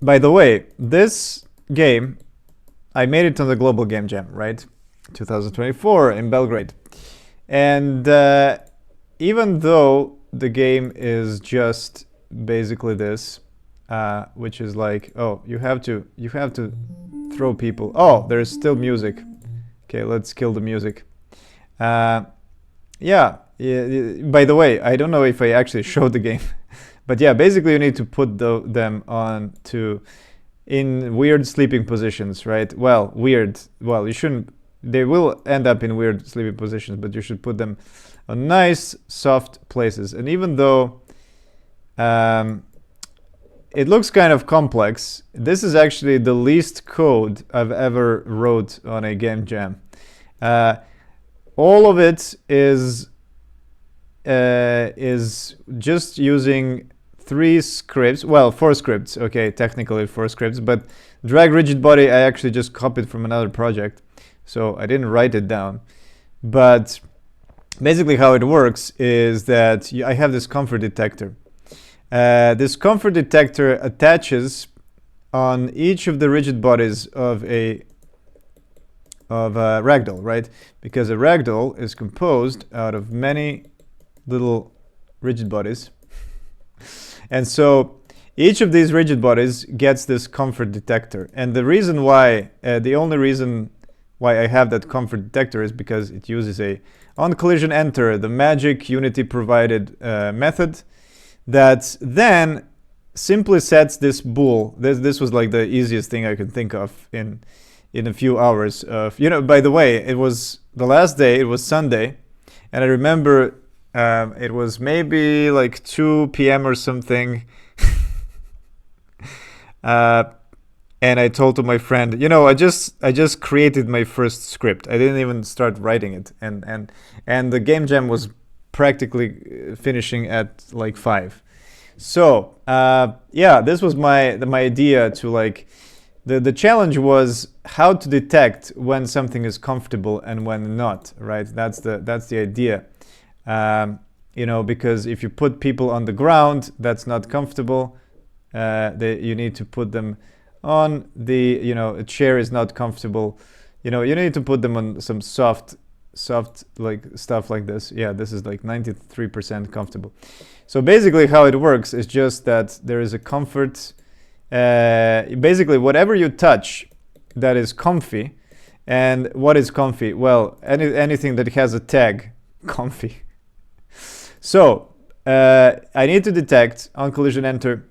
by the way, this game, I made it on the Global Game Jam, right? 2024 in Belgrade. And even though the game is just basically this, which is like, oh, you have to throw people. Oh, there's still music. Okay, let's kill the music. Yeah, by the way, I don't know if I actually showed the game, but yeah, basically you need to put them on to in weird sleeping positions, right? Well, weird. Well, you shouldn't. They will end up in weird sleeping positions, but you should put them on nice, soft places. And even though it looks kind of complex, this is actually the least code I've ever wrote on a game jam. All of it is just using 3 scripts, well, 4 scripts, okay, technically 4 scripts, but drag rigid body I actually just copied from another project, so I didn't write it down. But basically how it works is that I have this comfort detector. This comfort detector attaches on each of the rigid bodies of a ragdoll, right? Because a ragdoll is composed out of many little rigid bodies. And so each of these rigid bodies gets this comfort detector. And the reason why, the only reason why I have that comfort detector is because it uses a on collision enter, the magic Unity provided method that then simply sets this bool. This was like the easiest thing I could think of in a few hours of, by the way, it was the last day, it was Sunday, and I remember it was maybe like 2 p.m. or something. And I told to my friend, I just created my first script. I didn't even start writing it, and the game jam was practically finishing at like 5. So yeah, this was my idea to like. The challenge was how to detect when something is comfortable and when not, right? That's the idea. Because if you put people on the ground, that's not comfortable. You need to put them on a chair is not comfortable. You need to put them on some soft like stuff like this. Yeah, this is like 93% comfortable. So basically how it works is just that there is a comfort. Basically whatever you touch that is comfy. And what is comfy? Well, anything that has a tag, comfy. So I need to detect on collision enter.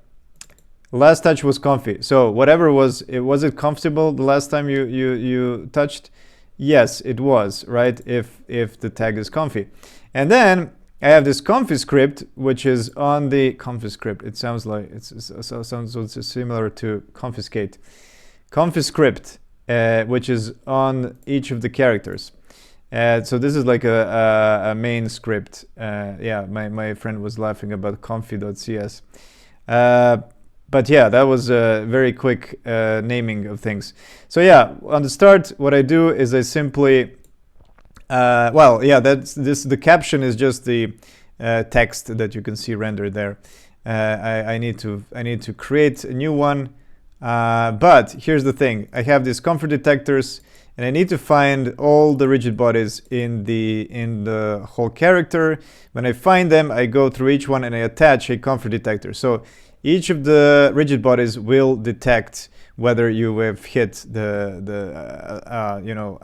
Last touch was comfy. So whatever was it comfortable the last time you touched? Yes, it was, right? If the tag is comfy. And then I have this comfy script, which is on the comfy script. It sounds like it sounds similar to confiscate. Comfy script, which is on each of the characters. So this is like a main script. Yeah, my friend was laughing about comfy.cs. But yeah, that was a very quick naming of things. So yeah, on the start, what I do is I simply, the caption is just the text that you can see rendered there. I need to create a new one. But here's the thing: I have these comfort detectors, and I need to find all the rigid bodies in the whole character. When I find them, I go through each one and I attach a comfort detector. So each of the rigid bodies will detect whether you have hit a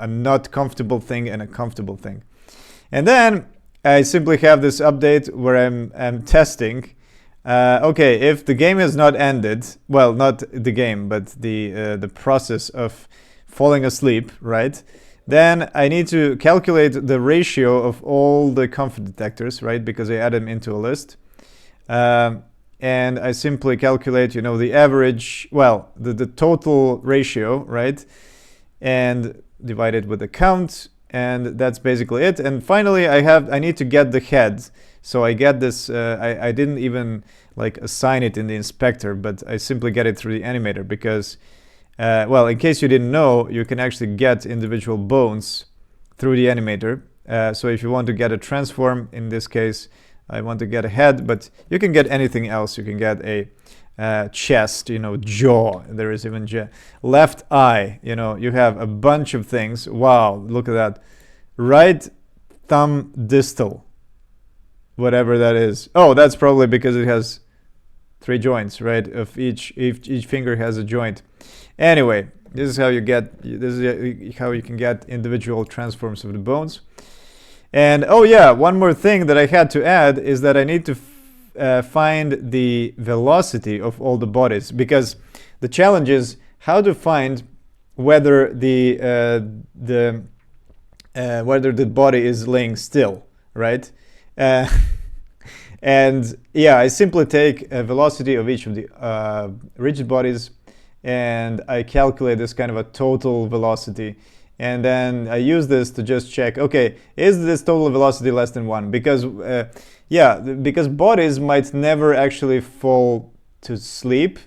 not comfortable thing and a comfortable thing. And then I simply have this update where I'm testing. Okay, if the game has not ended, well, not the game, but the process of falling asleep, right? Then I need to calculate the ratio of all the comfort detectors, right? Because I add them into a list. And I simply calculate, the average, well, the total ratio, right? And divide it with the count, and that's basically it. And finally, I need to get the head. So I get this, I didn't even like assign it in the inspector, but I simply get it through the animator because, well, in case you didn't know, you can actually get individual bones through the animator. So if you want to get a transform, in this case, I want to get a head, but you can get anything else. You can get a chest, jaw. There is even left eye. You have a bunch of things. Wow, look at that. Right thumb distal, whatever that is. Oh, that's probably because it has 3 joints, right? Of each finger has a joint. Anyway, this is how you can get individual transforms of the bones. And oh yeah, one more thing that I had to add is that I need to find the velocity of all the bodies, because the challenge is how to find whether whether the body is laying still, right? And yeah, I simply take a velocity of each of the rigid bodies, and I calculate this kind of a total velocity. And then I use this to just check, okay, is this total velocity less than 1? Because, because bodies might never actually fall to sleep.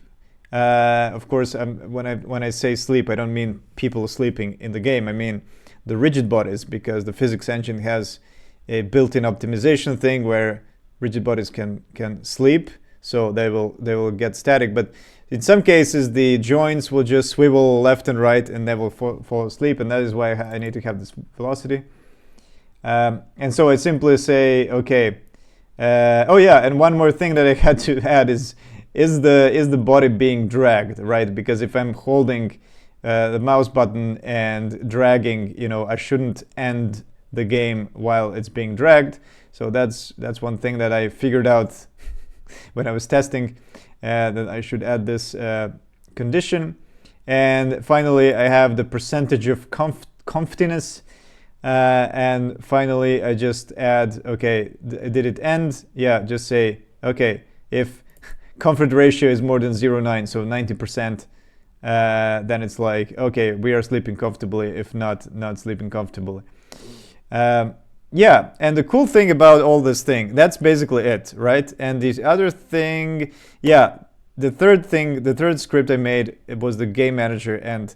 Of course, when I say sleep, I don't mean people sleeping in the game. I mean the rigid bodies, because the physics engine has a built-in optimization thing where rigid bodies can sleep, so they will get static. But in some cases, the joints will just swivel left and right, and they will fall asleep, and that is why I need to have this velocity. And so I simply say, okay. Oh yeah, and one more thing that I had to add is the body being dragged, right? Because if I'm holding the mouse button and dragging, I shouldn't end the game while it's being dragged. So that's one thing that I figured out when I was testing, that I should add this condition. And finally, I have the percentage of comfiness. And finally, I just add, okay, did it end? Yeah, just say, okay, if comfort ratio is more than 0.9, so 90%, then it's like, okay, we are sleeping comfortably, if not sleeping comfortably. Yeah, and the cool thing about all this thing, that's basically it, right? And the other thing, yeah, the third script I made, it was the game manager, and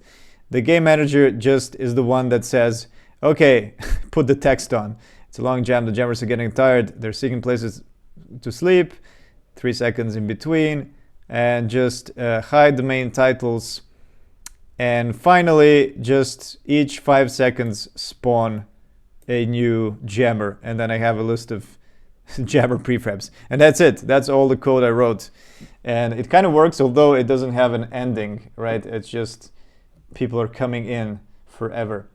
the game manager just is the one that says, okay, put the text on. It's a long jam, the jammers are getting tired, they're seeking places to sleep, 3 seconds in between, and just hide the main titles. And finally, just each 5 seconds spawn a new jammer, and then I have a list of jammer prefabs, and that's it. That's all the code I wrote, and it kind of works, although it doesn't have an ending, right? It's just people are coming in forever.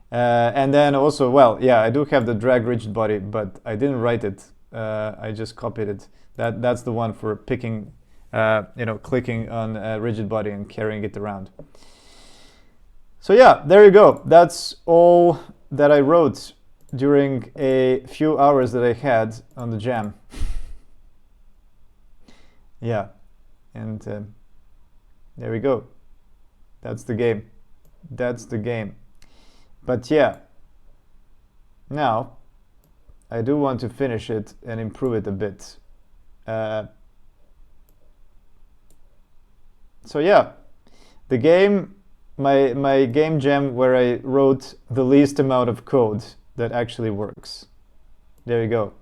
And then also, well, yeah, I do have the drag rigid body, but I didn't write it. I just copied it. That's the one for picking, clicking on a rigid body and carrying it around. So yeah, there you go. That's all that I wrote during a few hours that I had on the jam. Yeah, and there we go. That's the game. That's the game. But yeah, now I do want to finish it and improve it a bit. So yeah, the game, my game jam where I wrote the least amount of code that actually works. There you go.